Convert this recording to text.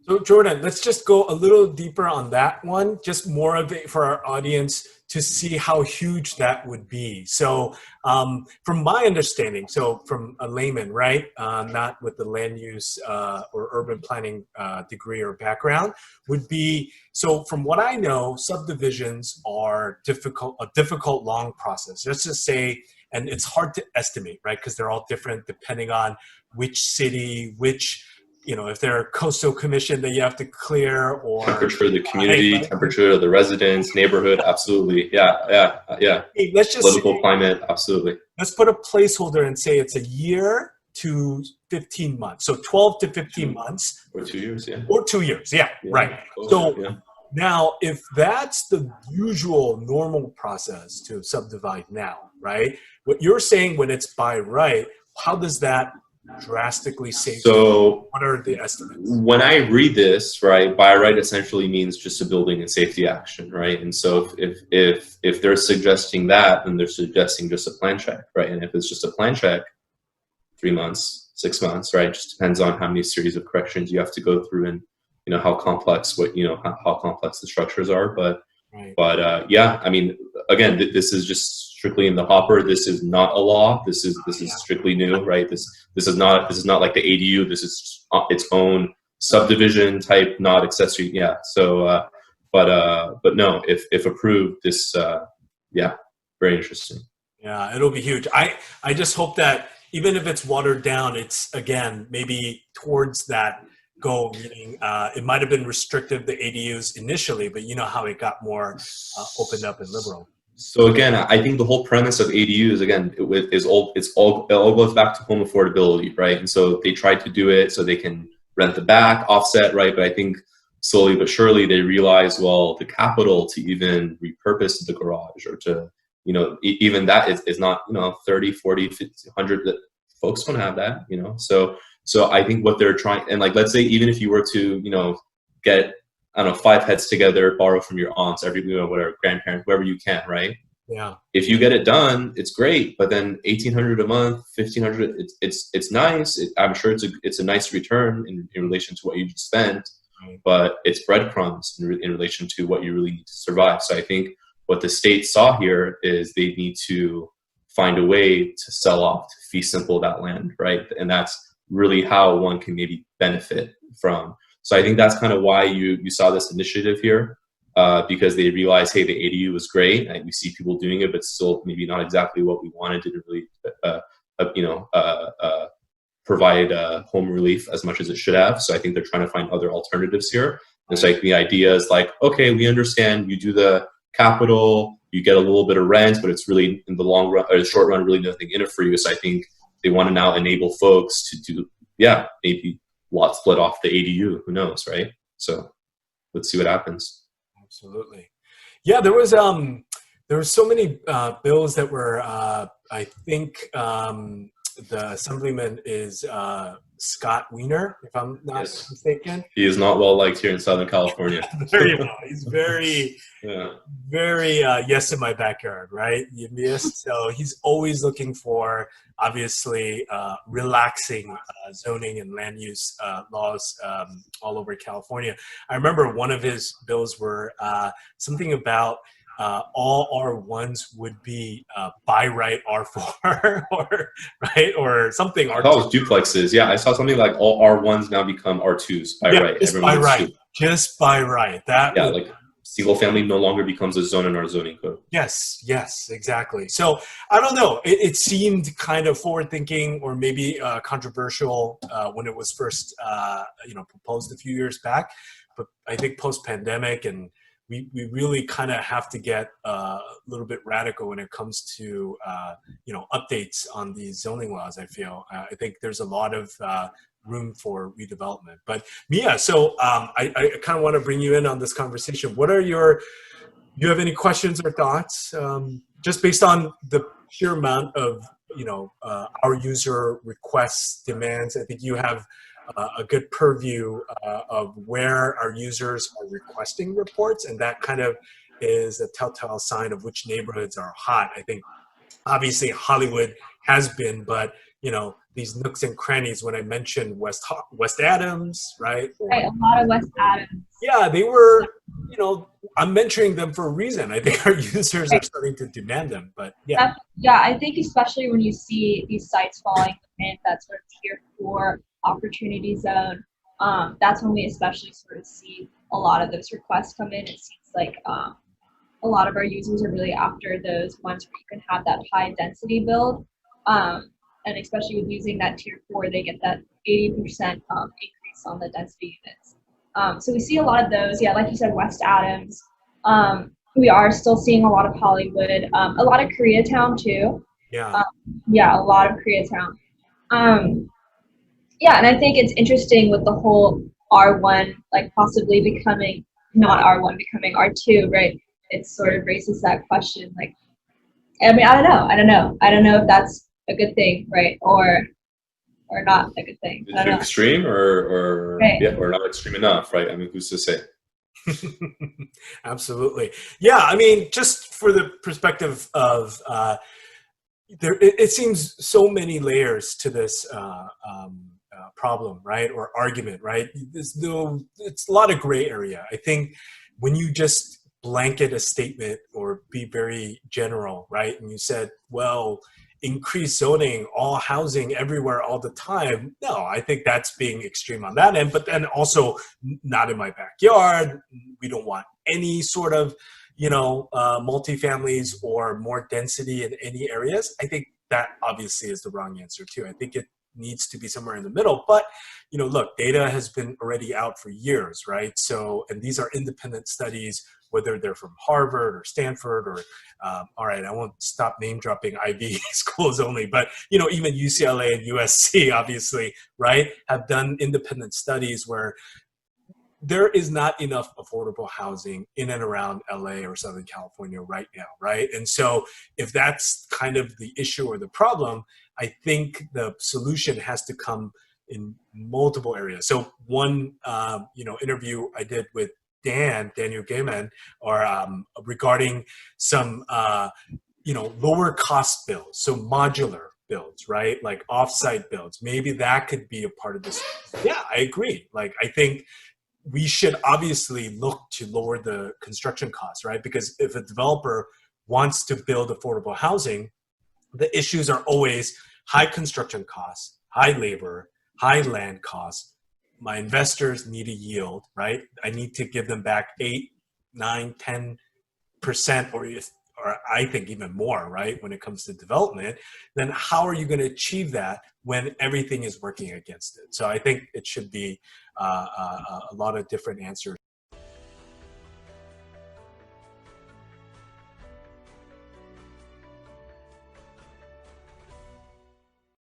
So Jordan, let's just go a little deeper on that one, just more of it for our audience to see how huge that would be. So from my understanding, so from a layman, right, not with the land use or urban planning degree or background, would be, so from what I know, subdivisions are a difficult, long process. Let's just say, and it's hard to estimate, right, because they're all different depending on which city, which, if they're a coastal commission that you have to clear, or temperature of the community, right? Temperature of the residents, neighborhood, absolutely. Yeah. Hey, let's just political climate, absolutely. Let's put a placeholder and say it's a year to 15 months. So 12 to 15 months. Or 2 years, yeah. Or 2 years, yeah. Right. So now, if that's the usual normal process to subdivide now, right? What you're saying when it's by right, how does that drastically save? So what are the estimates? When I read this, right, by right essentially means just a building and safety action, right? And so if they're suggesting that, then they're suggesting just a plan check, right? And if it's just a plan check, 3 months, 6 months, right? It just depends on how many series of corrections you have to go through and how complex how complex the structures are. But yeah, I mean, again, this is just strictly in the hopper. This is not a law. This is strictly new, right? This is not like the ADU. This is its own subdivision type, not accessory. Yeah. So, but no, if approved, this, very interesting. Yeah, it'll be huge. I just hope that even if it's watered down, it's again maybe towards that goal, meaning it might have been restrictive, the ADUs initially, but you know how it got more opened up and liberal. So again, I think the whole premise of ADUs, again, it all goes back to home affordability, right? And so they tried to do it so they can rent the back, offset, right? But I think slowly but surely they realize, well, the capital to even repurpose the garage or to, even that is not, 30, 40, 50, 100, that folks don't have that, So I think what they're trying, and like, let's say even if you were to, get, I don't know, 5 heads together, borrow from your aunts, whatever, grandparents, whoever you can, right? Yeah. If you get it done, it's great. But then $1,800 a month, $1,500, it's nice. I'm sure it's a nice return in relation to what you just spent, but it's breadcrumbs in relation to what you really need to survive. So I think what the state saw here is they need to find a way to sell off, to fee simple that land, right? And that's really how one can maybe benefit from. So I think that's kind of why you saw this initiative here, because they realized, hey, the ADU was great, and we see people doing it, but still maybe not exactly what we wanted. Didn't really, provide home relief as much as it should have. So I think they're trying to find other alternatives here. And so like the idea is like, okay, we understand you do the capital, you get a little bit of rent, but it's really in the long run or the short run, really nothing in it for you. So I think they want to now enable folks to do, maybe lot split off the ADU, who knows, right? So let's see what happens. Absolutely. Yeah, there was so many bills that were I think the assemblyman is Scott Wiener, if I'm not mistaken. He is not well liked here in Southern California. Very well. He's very yes in my backyard, right? Yes. So he's always looking for, obviously, relaxing zoning and land use laws all over California. I remember one of his bills were something about all R1s would be by right R4 or something. I thought it was duplexes. Yeah, I saw something like all R1s now become R2s by right. Just by right. Just by right. Like single family no longer becomes a zone in our zoning code. Yes, exactly. So I don't know. It seemed kind of forward thinking or maybe controversial when it was first proposed a few years back. But I think post pandemic and we really kind of have to get a little bit radical when it comes to updates on these zoning laws. I feel I think there's a lot of room for redevelopment. But Mia, so I kind of want to bring you in on this conversation. What are do you have any questions or thoughts just based on the sheer amount of our user requests, demands? I think you have a good purview of where our users are requesting reports, and that kind of is a telltale sign of which neighborhoods are hot. I think obviously Hollywood has been, but these nooks and crannies when I mentioned West Adams, right? Right, a lot of West Adams. Yeah, they were, I'm mentioning them for a reason. I think our users are Right. starting to demand them, but yeah. Yeah, I think especially when you see these sites falling in that sort of tier 4 opportunity zone, that's when we especially sort of see a lot of those requests come in. It seems like a lot of our users are really after those ones where you can have that high density build. And especially with using that tier 4, they get that 80% increase on the density units. So we see a lot of those. Yeah, like you said, West Adams. We are still seeing a lot of Hollywood, a lot of Koreatown too. Yeah. Yeah, a lot of Koreatown. Yeah, and I think it's interesting with the whole R1, like possibly becoming not R1, becoming R2, right? It sort of raises that question, like, I mean, I don't know if that's a good thing, right? Or not a good thing. Is it extreme or right. Yeah, or not extreme enough, right? I mean, who's to say? Absolutely. Yeah, I mean, just for the perspective of it seems so many layers to this problem, right? Or argument, right? It's a lot of gray area. I think when you just blanket a statement or be very general, right? And you said, well, increase zoning, all housing everywhere all the time. No, I think that's being extreme on that end, but then also not in my backyard. We don't want any sort of, multifamilies or more density in any areas. I think that obviously is the wrong answer too. I think it needs to be somewhere in the middle, but look, data has been already out for years, right? So, and these are independent studies, whether they're from Harvard or Stanford or, all right, I won't stop name dropping Ivy schools only, but, even UCLA and USC, obviously, right, have done independent studies where there is not enough affordable housing in and around LA or Southern California right now, right? And so if that's kind of the issue or the problem, I think the solution has to come in multiple areas. So one, interview I did with Daniel Gaiman, or regarding some, lower cost builds, so modular builds, right? Like offsite builds. Maybe that could be a part of this. Yeah, I agree. Like, I think we should obviously look to lower the construction costs, right? Because if a developer wants to build affordable housing, the issues are always high construction costs, high labor, high land costs. My investors need a yield, right? I need to give them back 8, 9, 10%, or I think even more, right? When it comes to development, then how are you going to achieve that when everything is working against it? So I think it should be a lot of different answers.